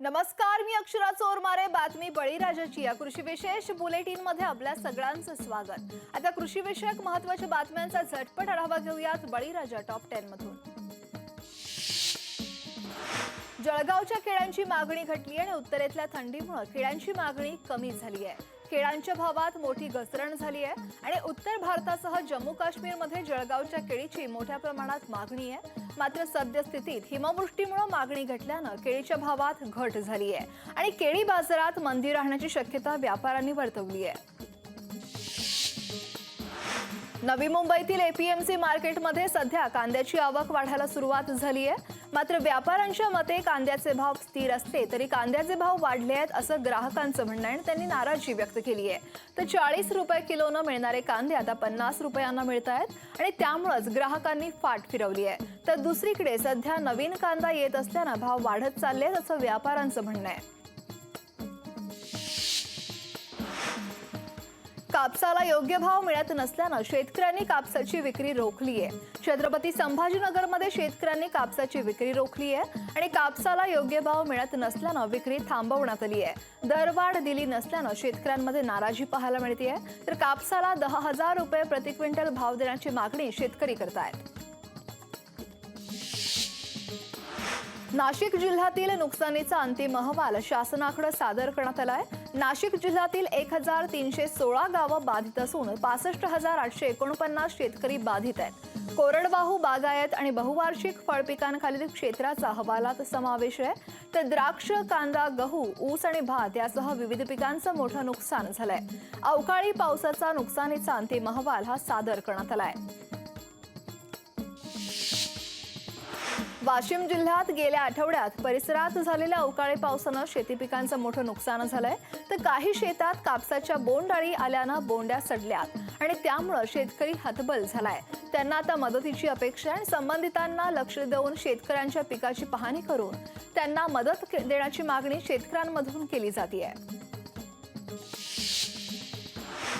नमस्कार, मी अक्षरा चोरमारे. बातमी बळीराजाची. या कृषी विशेष बुलेटिन मध्ये आपल्या सगळ्यांचं स्वागत. आता कृषी विषयक महत्त्वाच्या बातम्यांचा झटपट आढावा घेऊयात बळीराजा टॉप 10 मधून. जळगावच्या केळ्यांची मागणी घटली आणि उत्तरेतल्या थंडीमुळे केळ्यांची मागणी कमी झाली आहे. केळ्यांच्या भावात मोठी घसरण झाली आहे आणि उत्तर भारतासह जम्मू काश्मीरमध्ये जळगावच्या केळीची मोठ्या प्रमाणात मागणी आहे. मात्र सद्यस्थितीत हिमवृष्टीमुळे मागणी घटल्यानं केळीच्या भावात घट झाली आहे आणि केळी बाजारात मंदी राहण्याची शक्यता व्यापाऱ्यांनी वर्तवली आहे. नवी मुंबईतील एपीएमसी मार्केटमध्ये सध्या कांद्याची आवक वाढायला सुरुवात झाली आहे. मात्र व्यापाऱ्यांच्या मते कांद्याचे भाव स्थिर असले तरी कांद्याचे भाव वाढले आहेत असं ग्राहकांचं म्हणणं आहे आणि त्यांनी नाराजी व्यक्त केली आहे. तर 40 रुपये किलोनं मिळणारे कांदे आता 50 रुपयांना मिळत आहेत आणि त्यामुळेच ग्राहकांनी फाट फिरवली आहे. तर दुसरीकडे सध्या नवीन कांदा येत असल्यानं भाव वाढत चालले आहेत असं व्यापाऱ्यांचं म्हणणं आहे. कापसाला योग्य भाव मिळत नसल्यानं शेतकऱ्यांनी कापसाची विक्री रोखली आहे. छत्रपती संभाजीनगरमध्ये शेतकऱ्यांनी कापसाची विक्री रोखली आहे आणि कापसाला योग्य भाव मिळत नसल्यानं विक्री थांबवण्यात आली आहे. दरवाढ दिली नसल्यानं शेतकऱ्यांमध्ये नाराजी पाहायला मिळते आहे. तर कापसाला 10,000 रुपये प्रति क्विंटल भाव देण्याची मागणी शेतकरी करतायत. नाशिक जिल्ह्यातील नुकसानीचा अंतिम अहवाल शासनाकडे सादर करण्यात आला आहे. नाशिक जिल्ह्यातील 1,316 गावं बाधित असून 65,849 शेतकरी बाधित आहेत. कोरडवाहू, बागायत आणि बहुवार्षिक फळपिकांखालील क्षेत्राचा अहवालात समावेश आहे. तर द्राक्ष, कांदा, गहू, ऊस आणि भात यासह विविध पिकांचं मोठं नुकसान झालंय. अवकाळी पावसाचा नुकसानीचा अंतिम अहवाल हा सादर करण्यात आलाय. वाशिम जिल्ह्यात गेल्या आठवड्यात परिसरात झालेल्या अवकाळी पावसानं शेती पिकांचं मोठं नुकसान झालंय. तर काही शेतात कापसाच्या बोंडअळी आल्यानं बोंड्या सडल्यात आणि त्यामुळे शेतकरी हतबल झालाय. त्यांना आता मदतीची अपेक्षा आहे. संबंधितांना लक्ष देऊन शेतकऱ्यांच्या पिकाची पाहणी करून त्यांना मदत देण्याची मागणी शेतकऱ्यांमधून केली जाते.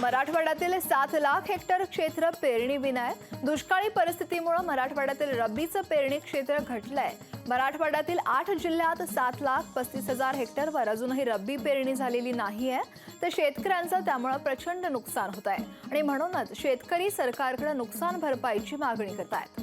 मराठवाड्यातील 7 लाख हेक्टर क्षेत्र पेरणीविना आहे. दुष्काळी परिस्थितीमुळे मराठवाड्यातील रब्बीचं पेरणी क्षेत्र घटलंय. मराठवाड्यातील 8 जिल्ह्यात 7,35,000 हेक्टरवर अजूनही रब्बी पेरणी झालेली नाहीये. तर शेतकऱ्यांचं त्यामुळे प्रचंड नुकसान होत आहे आणि म्हणूनच शेतकरी सरकारकडे नुकसान भरपाईची मागणी करतायत.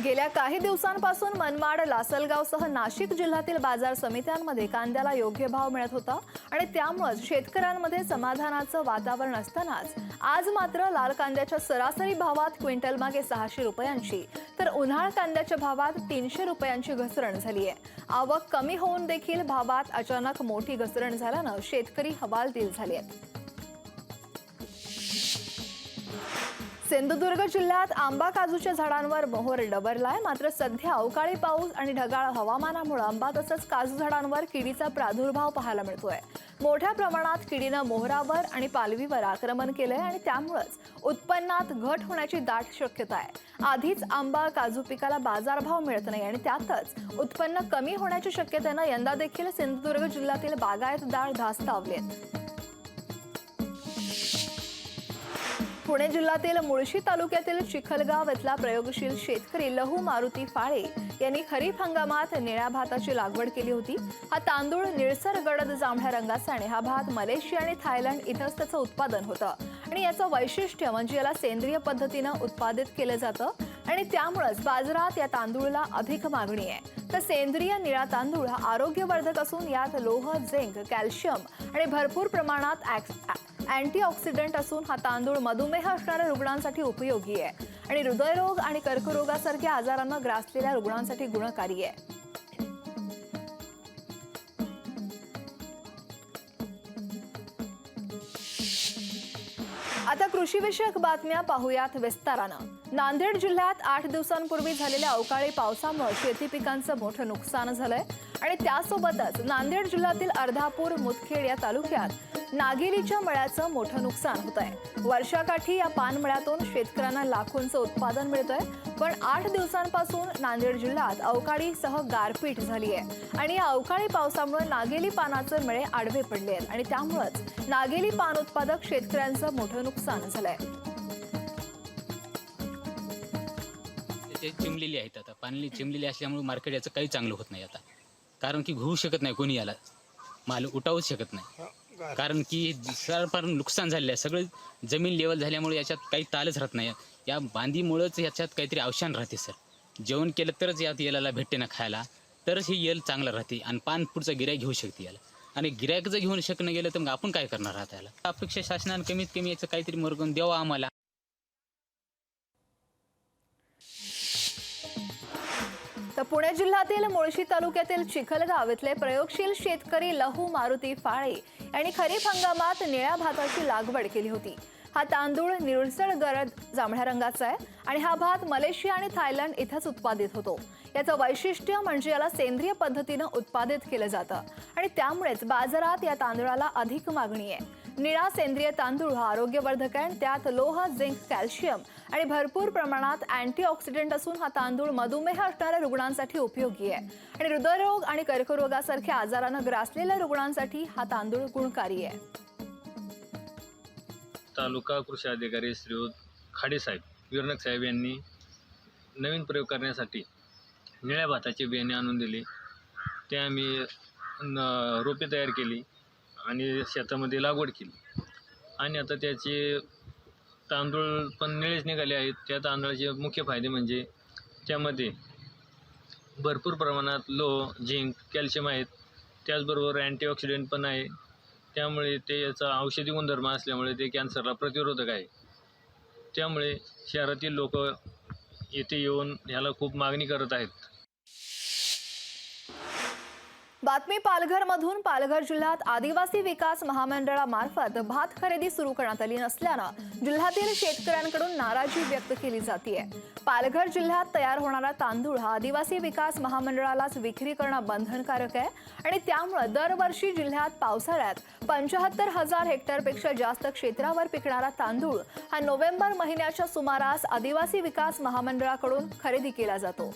गेल्या काही दिवसांपासून मनमाड, लासलगावसह नाशिक जिल्ह्यातील बाजार समित्यांमध्ये कांद्याला योग्य भाव मिळत होता आणि त्यामुळे शेतकऱ्यांमध्ये समाधानाचं वातावरण असतानाच आज मात्र लाल कांद्याच्या सरासरी भावात क्विंटल मागे 600 रुपयांची तर उन्हाळ कांद्याच्या भावात 300 रुपयांची घसरण झाली आहे. आवक कमी होऊन देखील भावात अचानक मोठी घसरण झाल्यानं शेतकरी हवालदिल झाले आहेत. सिंधुदुर्ग जिल्ह्यात आंबा, काजूच्या झाडांवर मोहर डबरलाय. मात्र सध्या अवकाळी पाऊस आणि ढगाळ हवामानामुळे आंबा तसंच काजू झाडांवर किडीचा प्रादुर्भाव पाहायला मिळतोय. मोठ्या प्रमाणात किडीनं मोहरावर आणि पालवीवर आक्रमण केलंय आणि त्यामुळेच उत्पन्नात घट होण्याची दाट शक्यता आहे. आधीच आंबा, काजू पिकाला बाजारभाव मिळत नाही आणि त्यातच उत्पन्न कमी होण्याच्या शक्यतेनं यंदा देखील सिंधुदुर्ग जिल्ह्यातील बागायतदार धास्तावलेत. पुणे जिल्ह्यातील मुळशी तालुक्यातील चिखलगाव इथला प्रयोगशील शेतकरी लहू मारुती फाळे यांनी खरीप हंगामात निळ्या भाताची लागवड केली होती. हा तांदूळ निळसर गडद जांभळ्या रंगाचा आणि हा भात मलेशिया आणि थायलंड इथंच त्याचं उत्पादन होतं आणि याचं वैशिष्ट्य म्हणजे याला सेंद्रिय पद्धतीनं उत्पादित केलं जातं आणि त्यामुळेच बाजारात या तांदूळाला अधिक मागणी आहे. तर सेंद्रिय निळा तांदूळ हा आरोग्यवर्धक असून यात लोह, झिंक, कॅल्शियम आणि भरपूर प्रमाणात अँटीऑक्सिडंट असून हा तांदूळ मधुमेह असणाऱ्या रुग्णांसाठी उपयोगी आहे आणि हृदयरोग आणि कर्करोगासारख्या आजारांना ग्रासलेल्या रुग्णांसाठी गुणकारी आहे. आता कृषी विषयक बातम्या पाहूयात विस्तारानं. नांदेड जिल्ह्यात 8 दिवसांपूर्वी झालेल्या अवकाळी पावसामुळे शेती पिकांचं मोठं नुकसान झालंय आणि त्यासोबतच नांदेड जिल्ह्यातील अर्धापूर, मुदखेड या तालुक्यात नागिलीच्या मळ्याचं मोठं नुकसान होत आहे. वर्षाकाठी या पानमळ्यातून शेतकऱ्यांना लाखोंचं उत्पादन मिळतंय. पण 8 दिवसांपासून नांदेड जिल्ह्यात अवकाळीसह गारपीट झाली आहे आणि या अवकाळी पावसामुळे नागेली पानाचे मळे आडवे पडले आहेत आणि त्यामुळेच नागेली पान उत्पादक शेतकऱ्यांचं मोठं नुकसान झालंय. असे चिमलेली आहेत. आता पाणी चिमलेली असल्यामुळे मार्केट याचं काही चांगलं होत नाही आता, कारण की घेऊ शकत नाही कोणी याला, माल उठावूच शकत नाही, कारण की फार नुकसान झालेलं आहे. सगळं जमीन लेवल झाल्यामुळे याच्यात काही तालच राहत नाही. या बांधीमुळंच याच्यात काहीतरी अवसान राहते सर. जेवण केलं तरच यात येलाला भेटते ना खायला, तरच हे येल चांगलं राहते आणि पान पुढचा गिऱ्हाईक घेऊ शकते याला. आणि गिऱ्हाईक जर घेऊन शकणं गेलं तर मग आपण काय करणार आहात याला. अपेक्षा शासनाने कमीत कमी याचं काहीतरी मार्ग द्यावा आम्हाला. तर पुणे जिल्ह्यातील मुळशी तालुक्यातील चिखलगाव इथले प्रयोगशील शेतकरी लहू मारुती फाळे यांनी खरीप हंगामात निळ्या भाताची लागवड केली होती. हा तांदूळ निळसळ गडद जांभळ्या रंगाचा आहे आणि हा भात मलेशिया आणि थायलंड इथंच उत्पादित होतो. याचं वैशिष्ट्य म्हणजे याला सेंद्रिय पद्धतीनं उत्पादित केलं जातं आणि त्यामुळेच बाजारात या तांदूळाला अधिक मागणी आहे. निळा सेंद्रिय तांदूळ हा आरोग्यवर्धक आहे. त्यात लोह, झिंक, कॅल्शियम आणि भरपूर प्रमाणात अँटीऑक्सिडंट असून हा तांदूळ मधुमेह असणाऱ्या रुग्णांसाठी उपयोगी आहे आणि हृदयरोग आणि कर्करोगासारख्या आजारानं ग्रासलेल्या रुग्णांसाठी हा तांदूळ गुणकारी आहे. तालुका कृषी अधिकारी श्रीयुत खाडेसाहेब विरनक साहेब यांनी नवीन प्रयोग करण्यासाठी निळ्या भाताचे बियाणे आणून दिले. ते आम्ही रोपे तयार केली आणि शेतामध्ये लागवड केली आणि आता त्याचे तांदूळ पण निळेच निघाले आहेत. त्या तांदळाचे मुख्य फायदे म्हणजे त्यामध्ये भरपूर प्रमाणात लोह, झिंक, कॅल्शियम आहेत. त्याचबरोबर अँटीऑक्सिडंट पण आहे. त्यामुळे ते याचा औषधी गुणधर्म असल्यामुळे ते कॅन्सरला प्रतिरोधक आहे. त्यामुळे शहरातील लोक येथे येऊन ह्याला खूप मागणी करत आहेत. बातमी पालघरमधून. पालघर जिल्ह्यात आदिवासी विकास महामंडळामार्फत भात खरेदी सुरू करण्यात आली नसल्यानं जिल्ह्यातील शेतकऱ्यांकडून नाराजी व्यक्त केली जाते. पालघर जिल्ह्यात तयार होणारा तांदूळ हा आदिवासी विकास महामंडळालाच विक्री करणं बंधनकारक आहे आणि त्यामुळे दरवर्षी जिल्ह्यात पावसाळ्यात 75,000 हेक्टरपेक्षा जास्त क्षेत्रावर पिकणारा तांदूळ हा नोव्हेंबर महिन्याच्या सुमारास आदिवासी विकास महामंडळाकडून खरेदी केला जातो.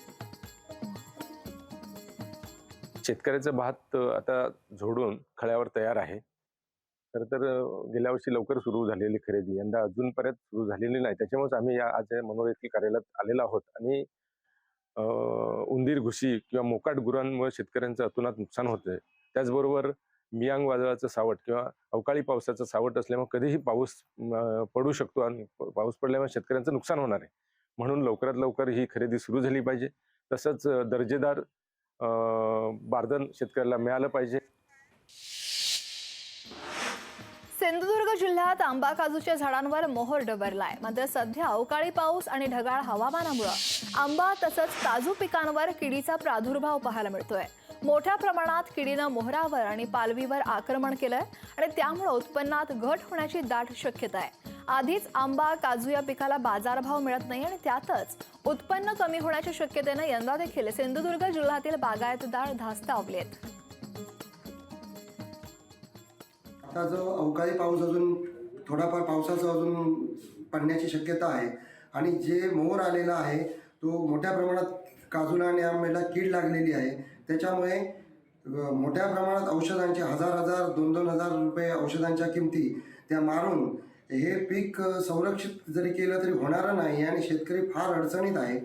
शेतकऱ्याचा भात आता झोडून खळ्यावर तयार आहे. खरं तर गेल्या वर्षी लवकर सुरू झालेली खरेदी यंदा अजूनपर्यंत सुरू झालेली नाही. त्याच्यामुळेच आम्ही आज मनोर येथील कार्यालयात आलेलो आहोत आणि उंदीर, घुशी किंवा मोकाट गुरांमुळे शेतकऱ्यांचं अतोनात नुकसान होतंय. त्याचबरोबर मियांग वादळाचं सावट किंवा अवकाळी पावसाचं सावट असल्यामुळे कधीही पाऊस पडू शकतो आणि पाऊस पडल्यामुळे शेतकऱ्यांचं नुकसान होणार आहे. म्हणून लवकरात लवकर ही खरेदी सुरू झाली पाहिजे. तसंच दर्जेदार बारदान शेतकऱ्याला मिळालं पाहिजे. सिंधुदुर्ग जिल्ह्यात आंबा काजूच्या झाडांवर मोहर डबरलाय. मात्र सध्या अवकाळी पाऊस आणि ढगाळ हवामानामुळे आंबा तसंच काजू पिकांवर किडीचा प्रादुर्भाव पाहायला मिळतोय. मोठ्या प्रमाणात किडीनं मोहरावर आणि पालवीवर आक्रमण केलंय आणि त्यामुळे उत्पन्नात घट होण्याची दाट शक्यता आहे. आधीच आंबा काजू या पिकाला बाजारभाव मिळत नाही आणि त्यातच उत्पन्न कमी होण्याच्या शक्यतेनं यंदा देखील सिंधुदुर्ग जिल्ह्यातील बागायतदार धास्तावलेत. आता जो अवकाळी पाऊस अजून थोडाफार पावसाचा अजून पडण्याची शक्यता आहे आणि जे मोहर आलेला आहे तो मोठ्या प्रमाणात काजूला आणि आंब्याला कीड लागलेली आहे. त्याच्यामुळे मोठ्या प्रमाणात औषधांचे हजार 2,000 रुपये औषधांच्या किमती त्या मारून हे पीक संरक्षित जरी केलं तरी होणारं नाही आणि शेतकरी फार अडचणीत आहे.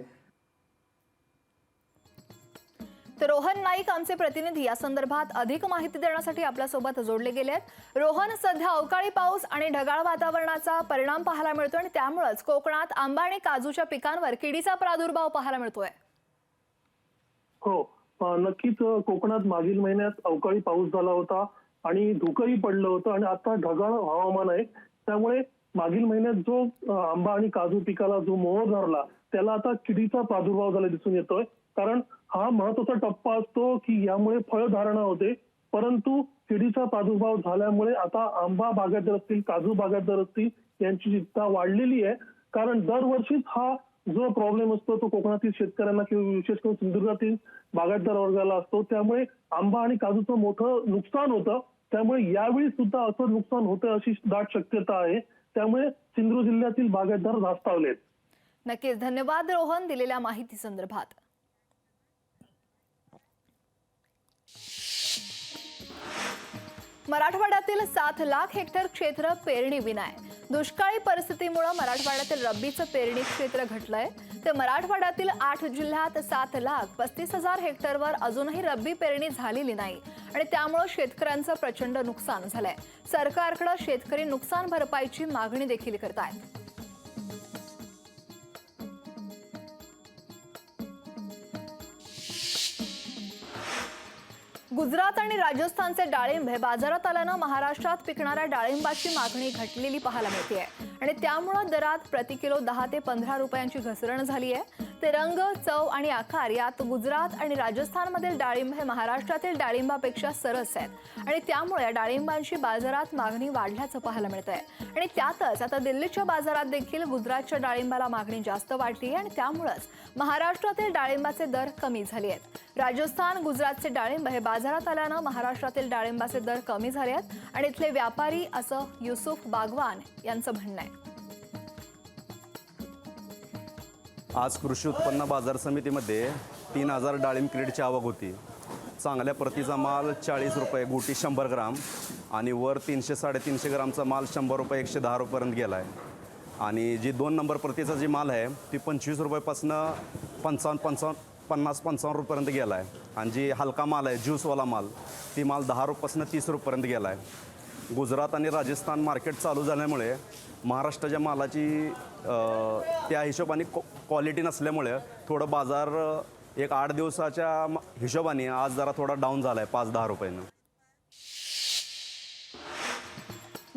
तर रोहन नाईक आमचे प्रतिनिधी या संदर्भात अधिक माहिती देण्यासाठी आपल्यासोबत जोडले गेलेत. रोहन, सध्या अवकाळी पाऊस आणि ढगाळ वातावरणाचा परिणाम पाहायला मिळतो आणि त्यामुळेच कोकणात आंबा आणि काजूच्या पिकांवर किडीचा प्रादुर्भाव पाहायला मिळतोय. हो, नक्कीच. कोकणात मागील महिन्यात अवकाळी पाऊस झाला होता आणि धुकंही पडलं होतं आणि आता ढगाळ हवामान आहे. त्यामुळे मागील महिन्यात जो आंबा आणि काजू पिकाला जो मोहर धरला त्याला आता किडीचा प्रादुर्भाव झाला दिसून येतोय. कारण हा महत्वाचा टप्पा असतो की यामुळे फळधारणा होते, परंतु किडीचा प्रादुर्भाव झाल्यामुळे आता आंबा बागायतदार असतील, काजू बागायतदार असतील यांची चिंता वाढलेली आहे. कारण दरवर्षीच हा जो प्रॉब्लेम असतो तो कोकणातील शेतकऱ्यांना किंवा विशेष करून सिंधुदुर्गातील बागायतदार वर्गाला असतो. त्यामुळे आंबा आणि काजूचं मोठं नुकसान होतं. त्यामुळे यावेळी सुद्धा असं नुकसान होतं अशी दाट शक्यता आहे. त्यामुळे सिंधुदुर्ग जिल्ह्यातील बागायतदार धास्तावलेत. नक्कीच, धन्यवाद रोहन दिलेल्या माहिती संदर्भात. मराठवाड्यातील 7 लाख हेक्टर क्षेत्र पेरणी विना आहे. दुष्काळी परिस्थितीमुळे मराठवाड्यातील रब्बीचं पेरणी क्षेत्र घटलंय. तर मराठवाड्यातील 8 जिल्ह्यात 7,35,000 हेक्टरवर अजूनही रब्बी पेरणी झालेली नाही आणि त्यामुळे शेतकऱ्यांचं प्रचंड नुकसान झालंय. सरकारकडे शेतकरी नुकसान भरपाईची मागणी देखील करतायत. गुजरात आणि राजस्थानचे डाळिंब हे बाजारात आल्यानं महाराष्ट्रात पिकणाऱ्या डाळिंबाची मागणी घटलेली पाहायला मिळते आणि त्यामुळे दरात प्रति किलो 10 ते 15 रुपयांची घसरण झाली आहे. ते रंग, चव आणि आकार यात गुजरात आणि राजस्थानमधील डाळिंब हे महाराष्ट्रातील डाळिंबापेक्षा सरस आहेत आणि त्यामुळे या डाळिंबांची बाजारात मागणी वाढल्याचं पाहायला मिळतंय. आणि त्यातच आता दिल्लीच्या बाजारात देखील गुजरातच्या डाळिंबाला मागणी जास्त वाढली आहे आणि त्यामुळेच महाराष्ट्रातील डाळिंबाचे दर कमी झाले आहेत. राजस्थान, गुजरातचे डाळिंब हे बाजारात आल्यानं महाराष्ट्रातील डाळिंबाचे दर कमी झाले आहेत आणि इथले व्यापारी असं युसुफ बागवान यांचं म्हणणं आहे. आज कृषी उत्पन्न बाजार समितीमध्ये 3,000 डाळिंब क्रेडची आवक होती. चांगल्या प्रतीचा माल 40 रुपये, गुटी 100 ग्राम आणि वर 300-350 ग्रामचा माल 100 रुपये 110 रुपयेपर्यंत गेला आहे. आणि जी 2 नंबर प्रतीचा जी माल आहे ती 25 रुपयापासून 50-55 रुपयेपर्यंत गेला आहे. आणि जी हलका माल आहे, ज्यूसवाला माल, ती माल 10 रुपयापासून 30 रुपयेपर्यंत गेला आहे. गुजरात आणि राजस्थान मार्केट चालू झाल्यामुळे महाराष्ट्राच्या मालाची त्या हिशोबाने क्वालिटी नसल्यामुळे थोडं बाजार एक 8 दिवसाच्या हिशोबाने आज जरा थोडा डाऊन झाला आहे 5-10 रुपयानं.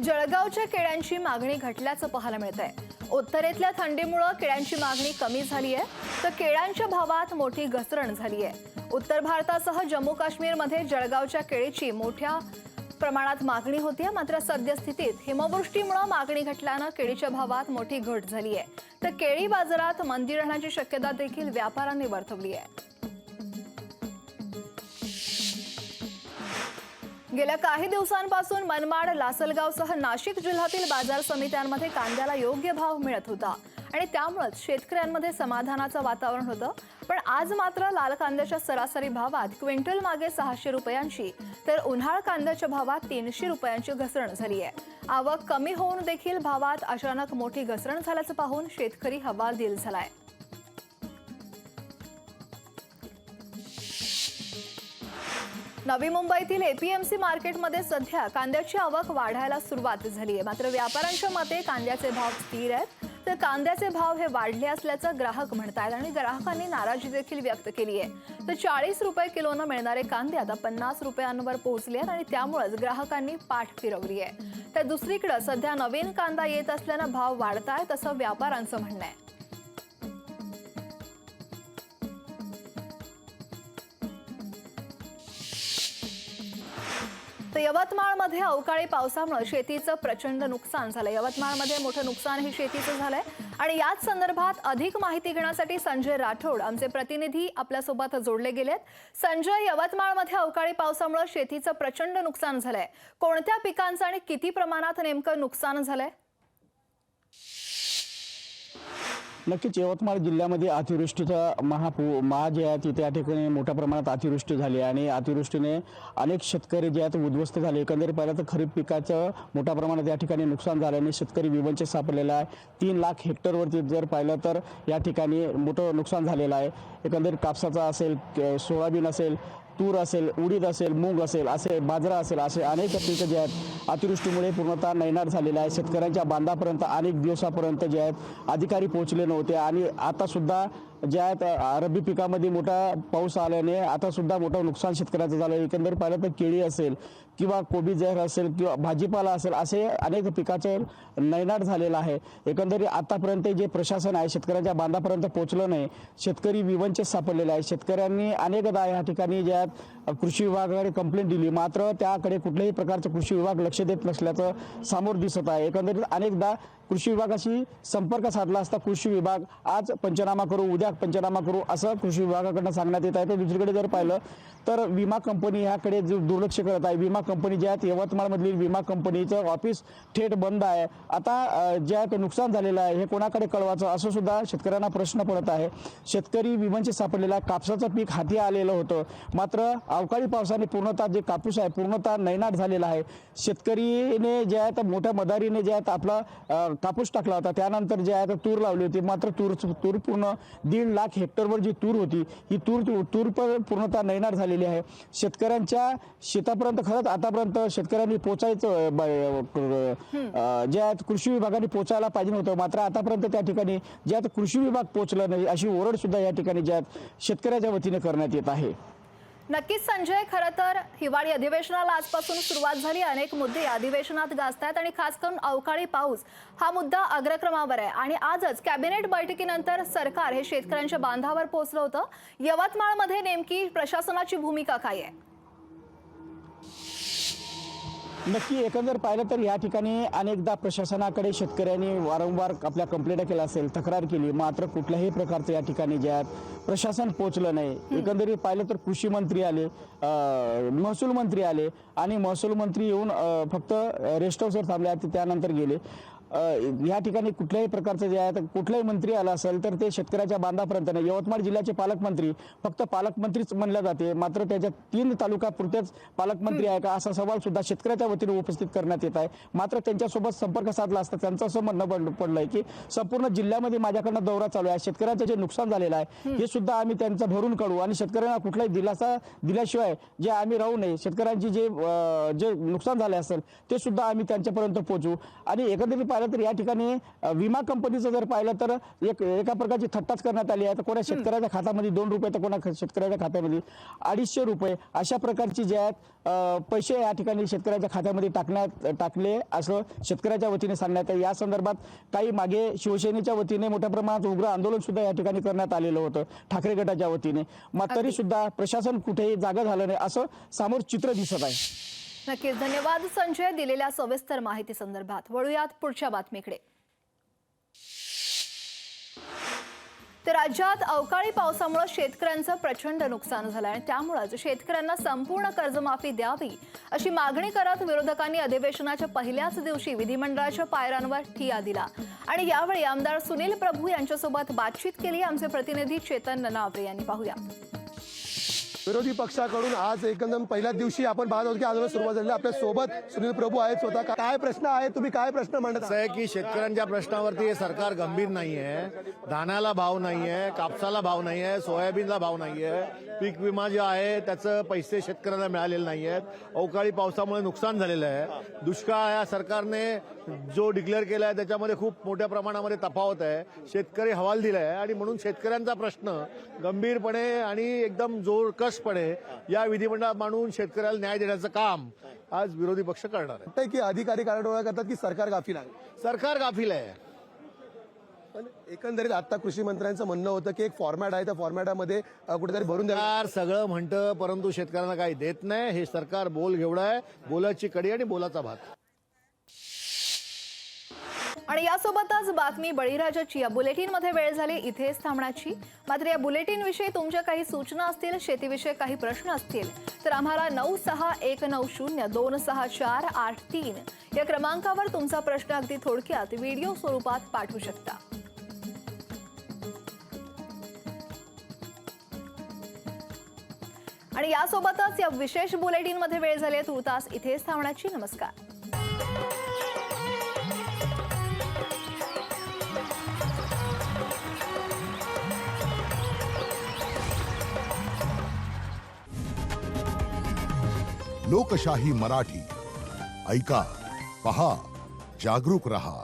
जळगावच्या केळ्यांची मागणी घटल्याचं पाहायला मिळतंय. उत्तरेतल्या थंडीमुळे केळ्यांची मागणी कमी झाली आहे तर केळ्यांच्या भावात मोठी घसरण झाली आहे. उत्तर भारतासह जम्मू काश्मीरमध्ये जळगावच्या केळीची मोठ्या प्रमाणात मागणी होती. मात्र सद्यस्थितीत हिमवृष्टीमुळे मागणी घटल्यानं केळीच्या भावात मोठी घट झाली आहे तर केळी बाजारात मंदी राहण्याची शक्यता देखील व्यापाऱ्यांनी वर्तवली आहे. गेल्या काही दिवसांपासून मनमाड, लासलगावसह नाशिक जिल्ह्यातील बाजार समित्यांमध्ये कांद्याला योग्य भाव मिळत होता आणि त्यामुळेच शेतकऱ्यांमध्ये समाधानाचं वातावरण होतं. पण आज मात्र लाल कांद्याच्या सरासरी भावात क्विंटल मागे 600 रुपयांची तर उन्हाळ कांद्याच्या भावात 300 रुपयांची घसरण झाली आहे. आवक कमी होऊन देखील भावात अचानक मोठी घसरण झाल्याचं पाहून शेतकरी हवालदिल झालाय. नवी मुंबईतील एपीएमसी मार्केटमध्ये सध्या कांद्याची आवक वाढायला सुरुवात झाली आहे. मात्र व्यापाऱ्यांच्या मते कांद्याचे भाव स्थिर आहेत तर कांद्याचे भाव हे वाढले असल्याचं ग्राहक म्हणतात आणि ग्राहकांनी नाराजी देखील व्यक्त केली आहे. तर 40 रुपये किलोनं मिळणारे कांदे आता 50 रुपयांवर पोहोचले आहेत आणि त्यामुळेच ग्राहकांनी पाठ फिरवली आहे. तर दुसरीकडे सध्या नवीन कांदा येत असल्यानं भाव वाढतायत असं व्यापाऱ्यांचं म्हणणं आहे. तर यवतमाळमध्ये अवकाळी पावसामुळे शेतीचं प्रचंड नुकसान झालं. यवतमाळमध्ये मोठं नुकसान हे शेतीचं झालंय आणि याच संदर्भात अधिक माहिती घेण्यासाठी संजय राठोड आमचे प्रतिनिधी आपल्यासोबत जोडले गेलेत. संजय, यवतमाळमध्ये अवकाळी पावसामुळे शेतीचं प्रचंड नुकसान झालंय. कोणत्या पिकांचं आणि किती प्रमाणात नेमकं नुकसान झालंय? नक्कीच यवतमाळ जिल्ह्यामध्ये अतिवृष्टीचा महा जे आहे तिथे या ठिकाणी मोठ्या प्रमाणात अतिवृष्टी झाली आणि अतिवृष्टीने अनेक शेतकरी जे आहेत उद्ध्वस्त झाले. एकंदरीत पाहिलं तर खरीप पिकाचं मोठ्या प्रमाणात या ठिकाणी नुकसान झाल्याने शेतकरी विवंचित सापडलेला आहे. 3 लाख हेक्टरवरती जर पाहिलं तर या ठिकाणी मोठं नुकसान झालेलं आहे. एकंदरीत कापसाचा असेल, सोयाबीन असेल, तूर असेल, उडीद असेल, मूग असेल, असे बाजरा असेल, असे अनेक पिकं जे आहेत अतिवृष्टीमुळे पूर्णतः नैनाट झालेले आहे. शेतकऱ्यांच्या बांधापर्यंत अनेक दिवसापर्यंत जे आहेत अधिकारी पोहोचले नव्हते आणि आता सुद्धा जे आहेत रब्बी पिकामध्ये मोठा पाऊस आल्याने आता सुद्धा मोठं नुकसान शेतकऱ्याचं झालं. एकंदरीत पाहिलं तर केळी असेल किंवा कोबी जहर असेल किंवा भाजीपाला असेल, असे अनेक पिकाचे नैनाट झालेला आहे. एकंदरीत आतापर्यंत जे प्रशासन आहे शेतकऱ्यांच्या बांधापर्यंत पोहोचलं नाही. शेतकरी विवंचित सापडलेले आहे. शेतकऱ्यांनी अनेकदा या ठिकाणी जे आहेत कृषी विभागाकडे कंप्लेंट दिली, मात्र त्याकडे कुठल्याही प्रकारचं कृषी विभाग लक्ष देत नसल्याचं समोर दिसत आहे. एकंदरीत अनेकदा कृषी विभागाशी संपर्क साधला असता कृषी विभाग आज पंचनामा करू, उद्या पंचनामा करू असं कृषी विभागाकडनं सांगण्यात येत आहे. तर दुसरीकडे जर पाहिलं तर विमा कंपनी ह्याकडे दुर्लक्ष करत आहे. विमा कंपनी जे आहेत यवतमाळमधील विमा कंपनीचं ऑफिस थेट बंद आहे. आता जे आहे नुकसान झालेलं आहे हे कोणाकडे कळवायचं असं सुद्धा शेतकऱ्यांना प्रश्न पडत आहे. शेतकरी विवंचित सापडलेला, कापसाचं पीक हाती आलेलं होतं, मात्र अवकाळी पावसाने पूर्णतः जे कापूस आहे पूर्णतः नैनाट झालेला आहे. शेतकरीने जे आहे तर मोठ्या मदारीने जे आहे आपला कापूस टाकला होता, त्यानंतर जे आहे तूर लावली होती, मात्र तूर पूर्ण 1.5 लाख हेक्टरवर जी तूर होती ही तूर पूर्णतः नैनाट झालेली आहे. शेतकऱ्यांच्या शेतापर्यंत खरंच आतापर्यंत शेतकऱ्यांनी पोचायचं जे आहे कृषी विभागाने पोचायला पाहिजे होतं, मात्र आतापर्यंत त्या ठिकाणी जे आहे कृषी विभाग पोहोचलं नाही अशी ओरड सुद्धा या ठिकाणी ज्या शेतकऱ्याच्या वतीने करण्यात येत आहे. नक्कीच संजय, खरं तर हिवाळी अधिवेशनाला आजपासून सुरुवात झाली. अनेक मुद्दे अधिवेशनात गाजतायत आणि खास करून अवकाळी पाऊस हा मुद्दा अग्रक्रमावर आहे. आणि आजच कॅबिनेट बैठकीनंतर सरकार हे शेतकऱ्यांच्या बांधावर पोहोचलं होतं. यवतमाळमध्ये नेमकी प्रशासनाची भूमिका काय आहे? नक्की एकंदर पाहिलं तर या ठिकाणी अनेकदा प्रशासनाकडे शेतकऱ्यांनी वारंवार आपल्या कंप्लेंट केल्या असेल, तक्रार केली, मात्र कुठल्याही प्रकारचं या ठिकाणी ज्यात प्रशासन पोहोचलं नाही. एकंदरीत पाहिलं तर कृषी मंत्री आले, महसूल मंत्री आले आणि महसूल मंत्री येऊन फक्त रेस्ट हाऊसवर थांबले, त्यानंतर गेले. या ठिकाणी कुठल्याही प्रकारचं जे आहे कुठलाही मंत्री आला असेल तर ते शेतकऱ्याच्या बांधापर्यंत नाही. यवतमाळ जिल्ह्याचे पालकमंत्री फक्त पालकमंत्रीच म्हणले जाते, मात्र त्याच्या 3 तालुक्यापुरतेच पालकमंत्री आहे का असा सवाल सुद्धा शेतकऱ्याच्या वतीने उपस्थित करण्यात येत आहे. मात्र त्यांच्यासोबत संपर्क साधला असता त्यांचं असं म्हणणं पडलंय की संपूर्ण जिल्ह्यामध्ये माझ्याकडनं दौरा चालू आहे, शेतकऱ्यांचं जे नुकसान झालेलं आहे हे सुद्धा आम्ही त्यांचं भरून काढू आणि शेतकऱ्यांना कुठलाही दिलासा दिल्याशिवाय जे आम्ही राहू नये, शेतकऱ्यांची जे नुकसान झाले असेल ते सुद्धा आम्ही त्यांच्यापर्यंत पोहोचू. आणि एकंदरीत पाहिलं तर या ठिकाणी विमा कंपनीचं जर पाहिलं तर एका प्रकारची थट्टाच करण्यात आली आहे. तर कोणा शेतकऱ्याच्या खात्यामध्ये 2 रुपये तर कोणा शेतकऱ्याच्या खात्यामध्ये 250 रुपये अशा प्रकारची जे आहेत पैसे या ठिकाणी शेतकऱ्याच्या खात्यामध्ये टाकले असं शेतकऱ्याच्या वतीने सांगण्यात आहे. या संदर्भात काही मागे शिवसेनेच्या वतीने मोठ्या प्रमाणात उग्र आंदोलन सुद्धा या ठिकाणी करण्यात आलेलं होतं ठाकरे गटाच्या वतीने, मात्र तरी सुद्धा प्रशासन कुठेही जागा झालं नाही असं समोर चित्र दिसत आहे. नक्कीच धन्यवाद संजय दिलेल्या सविस्तर माहिती संदर्भात. वळूयात पुढच्या बातमीकडे. तर राज्यात अवकाळी पावसामुळे शेतकऱ्यांचं प्रचंड नुकसान झालं आणि त्यामुळेच शेतकऱ्यांना संपूर्ण कर्जमाफी द्यावी अशी मागणी करत विरोधकांनी अधिवेशनाच्या पहिल्याच दिवशी विधिमंडळाच्या पायऱ्यांवर ठिय्या दिला. आणि यावेळी आमदार सुनील प्रभू यांच्यासोबत बातचीत केली. आमचे प्रतिनिधी चेतन ननावरे यांनी पाहूया. विरोधी पक्षाकडून आज एकदम पहिल्याच दिवशी आपण पाहत आहोत की आंदोलन सुरुवात झाली. आपल्या सोबत सुनील प्रभू आहेत. स्वतः काय प्रश्न आहे, तुम्ही काय प्रश्न मांडत असं आहे की शेतकऱ्यांच्या प्रश्नावरती हे सरकार गंभीर नाहीये. धान्याला भाव नाहीये, कापसाला भाव नाहीये, सोयाबीनला भाव नाहीये, पीक विमा जे आहे त्याचं पैसे शेतकऱ्यांना मिळालेले नाहीयेत. अवकाळी पावसामुळे नुकसान झालेलं आहे. दुष्काळ या सरकारने जो डिक्लेअर केला आहे त्याच्यामध्ये खूप मोठ्या प्रमाणामध्ये तफावत आहे. शेतकरी हवालदिल आहे आणि म्हणून शेतकऱ्यांचा प्रश्न गंभीरपणे आणि एकदम जोरकसपणे या विधिमंडळात मांडून शेतकऱ्याला न्याय देण्याचं काम आज विरोधी पक्ष करणार आहे. की अधिकारी कारवाई करतात की सरकार गाफील आहे? सरकार गाफील आहे. पण एकंदरीत आता कृषी मंत्र्यांचं म्हणणं होतं की एक फॉर्मॅट आहे, त्या फॉर्मॅटामध्ये कुठेतरी भरून द्या. सरकार सगळं म्हणतं परंतु शेतकऱ्यांना काही देत नाही. हे सरकार बोल घेवडं आहे, बोलाची कडी आणि बोलाचा भात. आणि यासोबतच बातमी बळीराजाची. या बुलेटिनमध्ये वेळ झाली इथेच थांबण्याची. मात्र या बुलेटिन विषयी तुमच्या काही सूचना असतील, शेतीविषयी काही प्रश्न असतील तर आम्हाला 9619026483 या क्रमांकावर तुमचा प्रश्न अगदी थोडक्यात व्हिडिओ स्वरूपात पाठवू शकता. आणि यासोबतच या विशेष बुलेटिनमध्ये वेळ झाली. तुर्तास इथेच थांबण्याची. नमस्कार. लोकशाही मराठी ऐका, पहा, जागरूक रहा.